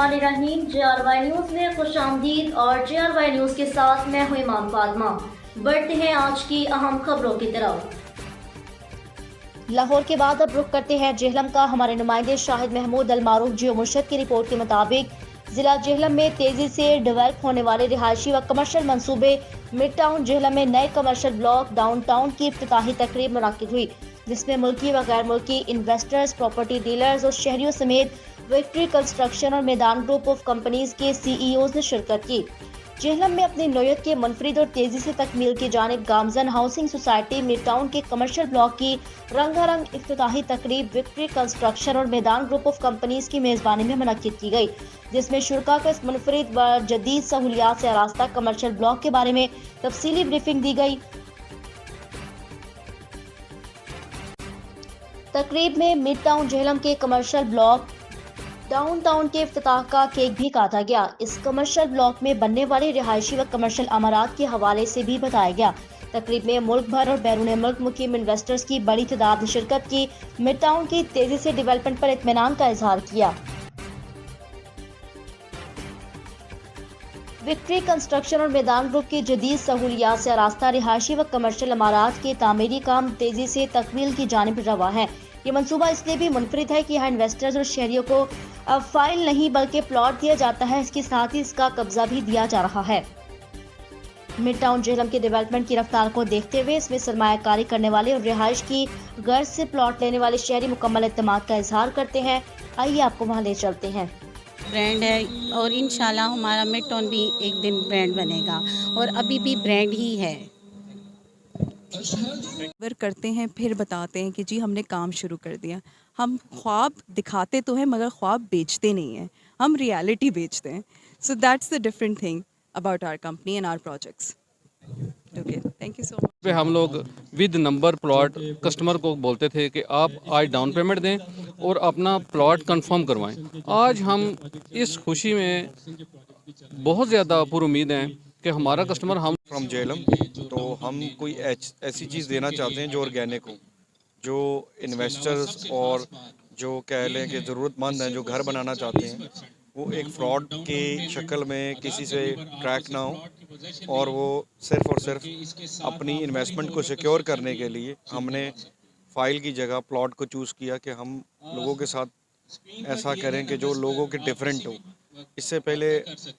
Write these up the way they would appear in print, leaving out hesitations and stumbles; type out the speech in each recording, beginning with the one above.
बिस्मिल्लाहिर्रहमानिर्रहीम। JRY news में खुशामदीद और JRY न्यूज़ के साथ मैं हूं इमाम फातिमा। बढ़ते हैं आज की अहम खबरों की तरफ। लाहौर के बाद अब रुख करते हैं जेहलम का। हमारे नुमाइंदे शाहिद महमूद अल मारूफ जियो मुर्शद की रिपोर्ट के मुताबिक जिला जेहलम में तेजी से डेवलप होने वाले रिहायशी व कमर्शियल मंसूबे मिड टाउन जेहलम में नए कमर्शियल ब्लॉक डाउन टाउन की इफ्तिताही तकरीब मुनक्किद हुई, जिसमें मुल्की व गैर मुल्की इन्वेस्टर्स, प्रॉपर्टी डीलर्स और शहरियों समेत विक्ट्री कंस्ट्रक्शन और मैदान ग्रुप ऑफ कंपनीज के CEOs ने शिरकत की। जेहलम में अपनी नोयत के मुनफरिद और तेजी से तकमील की जानिब गामजन हाउसिंग सोसाइटी मिड टाउन के कमर्शियल ब्लॉक की रंगारंग इफ्तिताही तकरीब विक्ट्री कंस्ट्रक्शन और मैदान ग्रुप ऑफ कंपनीज की मेजबानी में मुनक्किद की गई, जिसमें शुरका को इस मुनफरिद व जदीद सहूलियात से आरास्ता कमर्शियल ब्लॉक के बारे में तफसीली ब्रीफिंग दी गई। तकरीब में मिड टाउन जेहलम के कमर्शियल ब्लॉक डाउन टाउन के इफ्तिताह का केक भी काटा गया। इस कमर्शियल ब्लॉक में बनने वाले रिहायशी व कमर्शियल अमारात के हवाले से भी बताया गया। तकरीब में मुल्क भर और बैरून मुल्क मुकीम इन्वेस्टर्स की बड़ी तादाद ने शिरकत की, मिड टाउन की तेजी से डेवलपमेंट पर इत्मीनान का इजहार किया। विक्ट्री कंस्ट्रक्शन और मैदान ग्रुप की जदीद सहूलियात से आरास्ता रिहायशी व कमर्शियल अमारात के तामीरी काम तेजी से तकमील की जानिब रवा है। ये मंसूबा इसलिए भी मुनफरिद है कि यहाँ इन्वेस्टर्स और शहरियों को अब फाइल नहीं बल्कि प्लॉट दिया जाता है, इसके साथ ही इसका कब्जा भी दिया जा रहा है। मिड टाउन जेहलम की डेवलपमेंट की रफ्तार को देखते हुए इसमें सरमायाकारी करने वाले और रिहाइश की गर्ज से प्लॉट लेने वाले शहरी मुकम्मल एतमाद का इजहार करते हैं। आइए आपको वहाँ ले चलते हैं। ब्रांड है और इंशाल्लाह हमारा मिड टाउन भी एक दिन ब्रांड बनेगा और अभी भी ब्रांड ही है। करते हैं फिर बताते हैं कि जी हमने काम शुरू कर दिया। हम ख्वाब दिखाते तो हैं मगर ख्वाब बेचते नहीं हैं, हम रियलिटी बेचते हैं। So that's the different thing about our company and our projects. Okay, thank you so much. पे हम लोग विद नंबर प्लॉट कस्टमर को बोलते थे कि आप आज डाउन पेमेंट दें और अपना प्लॉट कंफर्म करवाएं। आज हम इस खुशी में बहुत ज़्यादा पुरुमीद हैं कि हमारा कस्टमर हम फ्रॉम जेहलम, तो हम कोई ऐसी चीज़ देना चाहते हैं जो ऑर्गेनिक हो, जो इन्वेस्टर्स और जो कह लें कि ज़रूरतमंद हैं जो घर बनाना चाहते हैं, वो एक फ्रॉड के शक्ल में किसी से ट्रैक ना हो और वो सिर्फ़ और सिर्फ अपनी इन्वेस्टमेंट को सिक्योर करने के लिए हमने फ़ाइल की जगह प्लॉट को चूज़ किया कि हम लोगों के साथ ऐसा करें कि जो लोगों के डिफरेंट हो। इससे पहले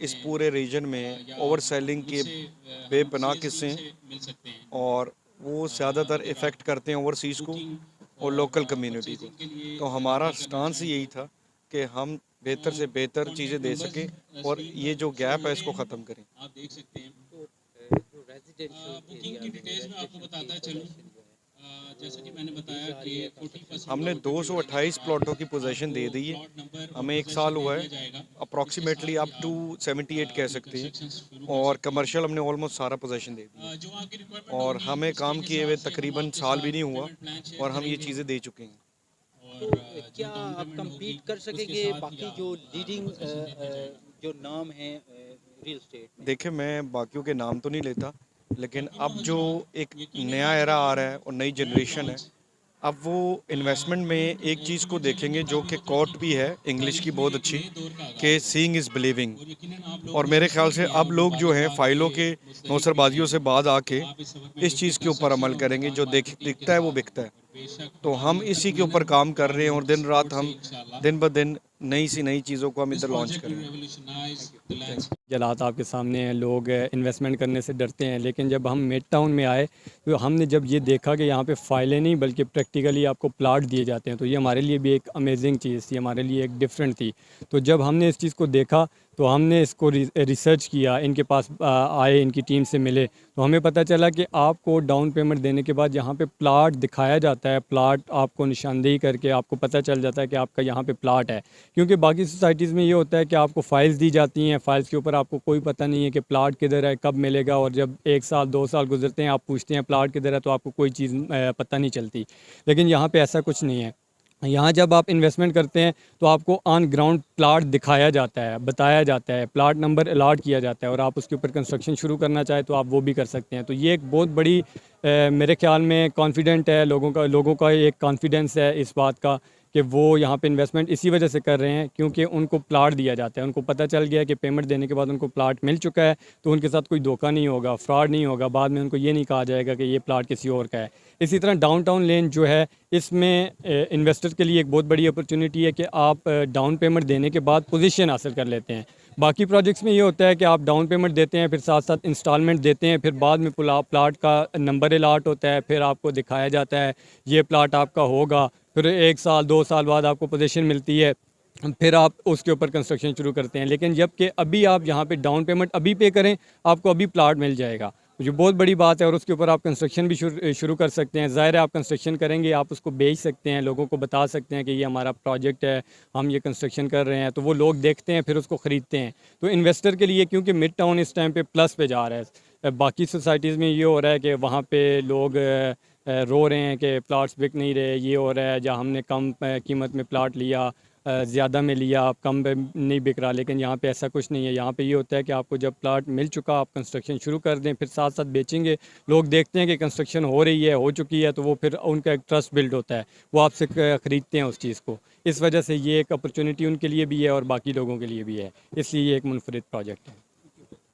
इस पूरे रीजन में ओवर सेलिंग के बेपनाह किस्से और वो ज़्यादातर इफ़ेक्ट करते हैं ओवरसीज़ को और लोकल कम्युनिटी को। तो हमारा स्टांस यही था कि हम बेहतर से बेहतर चीज़ें दे सकें और ये जो गैप है इसको ख़त्म करें। आप देख सकते हैं बुकिंग की डिटेल्स में आपको बताता चलूँ। जैसा कि मैंने बताया कि 40% हमने 228 प्लॉटों की पोजीशन दे दी है। हमें 1 साल हुआ है, अप्रॉक्सीमेटली आप 278 कह सकते हैं और कमर्शियल हमने ऑलमोस्ट सारा पोजीशन दे दी और हमें काम किए हुए तकरीबन साल भी नहीं हुआ और हम ये चीज़ें दे चुके हैं। और क्या आप कंप्लीट कर सकेंगे बाकी जो लीडिंग जो नाम है रियल एस्टेट में? देखिए, मैं बाकियों के नाम तो नहीं लेता, लेकिन अब जो एक नया एरा आ रहा है और नई जनरेशन है, अब वो इन्वेस्टमेंट में एक चीज़ को देखेंगे जो कि कोट भी है इंग्लिश की बहुत अच्छी कि सीइंग इज़ बिलीविंग। और मेरे ख्याल से अब लोग जो हैं फ़ाइलों के नौसरबाजियों से बाद आके इस चीज़ के ऊपर अमल करेंगे, जो दिखता है वो बिकता है। तो हम इसी के ऊपर काम कर रहे हैं और दिन रात हम दिन ब दिन नई सी नई चीज़ों को हम इधर लॉन्च करेंगे। हालात आपके सामने हैं, लोग इन्वेस्टमेंट करने से डरते हैं, लेकिन जब हम मिड टाउन में आए तो हमने जब ये देखा कि यहाँ पे फ़ाइलें नहीं बल्कि प्रैक्टिकली आपको प्लाट दिए जाते हैं, तो ये हमारे लिए भी एक अमेजिंग चीज़ थी, हमारे लिए एक डिफरेंट थी। तो जब हमने इस चीज़ को देखा तो हमने इसको रिसर्च किया, इनके पास आए, इनकी टीम से मिले, तो हमें पता चला कि आपको डाउन पेमेंट देने के बाद यहाँ पे प्लाट दिखाया जाता है, प्लाट आपको निशानदेही करके आपको पता चल जाता है कि आपका यहाँ पे प्लाट है। क्योंकि बाकी सोसाइटीज़ में ये होता है कि आपको फ़ाइल्स दी जाती हैं, फ़ाइल्स के ऊपर आपको कोई पता नहीं है कि प्लाट किधर है, कब मिलेगा, और जब 1 साल 2 साल गुजरते हैं आप पूछते हैं प्लाट किधर है तो आपको कोई चीज़ पता नहीं चलती। लेकिन यहाँ पर ऐसा कुछ नहीं है। यहाँ जब आप इन्वेस्टमेंट करते हैं तो आपको ऑन ग्राउंड प्लाट दिखाया जाता है, बताया जाता है, प्लाट नंबर अलाट किया जाता है और आप उसके ऊपर कंस्ट्रक्शन शुरू करना चाहें तो आप वो भी कर सकते हैं। तो ये एक बहुत बड़ी मेरे ख्याल में कॉन्फिडेंट है लोगों का एक कॉन्फिडेंस है इस बात का कि वो यहाँ पे इन्वेस्टमेंट इसी वजह से कर रहे हैं क्योंकि उनको प्लाट दिया जाता है। उनको पता चल गया कि पेमेंट देने के बाद उनको प्लाट मिल चुका है, तो उनके साथ कोई धोखा नहीं होगा, फ्रॉड नहीं होगा, बाद में उनको ये नहीं कहा जाएगा कि ये प्लाट किसी और का है। इसी तरह डाउनटाउन लेन जो है, इसमें इन्वेस्टर के लिए एक बहुत बड़ी अपॉर्चुनिटी है कि आप डाउन पेमेंट देने के बाद पोजीशन हासिल कर लेते हैं। बाकी प्रोजेक्ट्स में ये होता है कि आप डाउन पेमेंट देते हैं, फिर साथ साथ इंस्टॉलमेंट देते हैं, फिर बाद में प्लाट का नंबर अलाट होता है, फिर आपको दिखाया जाता है ये प्लाट आपका होगा, फिर 1 साल 2 साल बाद आपको पोजीशन मिलती है, फिर आप उसके ऊपर कंस्ट्रक्शन शुरू करते हैं। लेकिन जबकि अभी आप यहाँ पे डाउन पेमेंट अभी पे करें, आपको अभी प्लाट मिल जाएगा, जो बहुत बड़ी बात है, और उसके ऊपर आप कंस्ट्रक्शन भी शुरू कर सकते हैं। ज़ाहिर है आप कंस्ट्रक्शन करेंगे, आप उसको बेच सकते हैं, लोगों को बता सकते हैं कि ये हमारा प्रोजेक्ट है, हम ये कंस्ट्रक्शन कर रहे हैं, तो वो लोग देखते हैं, फिर उसको ख़रीदते हैं। तो इन्वेस्टर के लिए, क्योंकि मिड टाउन इस टाइम पे प्लस पे जा रहा है, बाकी सोसाइटीज़ में ये हो रहा है कि वहाँ पे लोग रो रहे हैं कि प्लाट्स बिक नहीं रहे, ये हो रहा है, जहाँ हमने कम कीमत में प्लाट लिया, ज़्यादा में लिया, आप कम पे नहीं बिक रहा। लेकिन यहाँ पे ऐसा कुछ नहीं है। यहाँ पे ये होता है कि आपको जब प्लाट मिल चुका, आप कंस्ट्रक्शन शुरू कर दें, फिर साथ साथ बेचेंगे, लोग देखते हैं कि कंस्ट्रक्शन हो रही है, हो चुकी है, तो वो फिर उनका एक ट्रस्ट बिल्ड होता है, वो आपसे ख़रीदते हैं उस चीज़ को। इस वजह से ये एक अपॉर्चुनिटी उनके लिए भी है और बाकी लोगों के लिए भी है, इसलिए ये एक मुनफरिद प्रोजेक्ट है।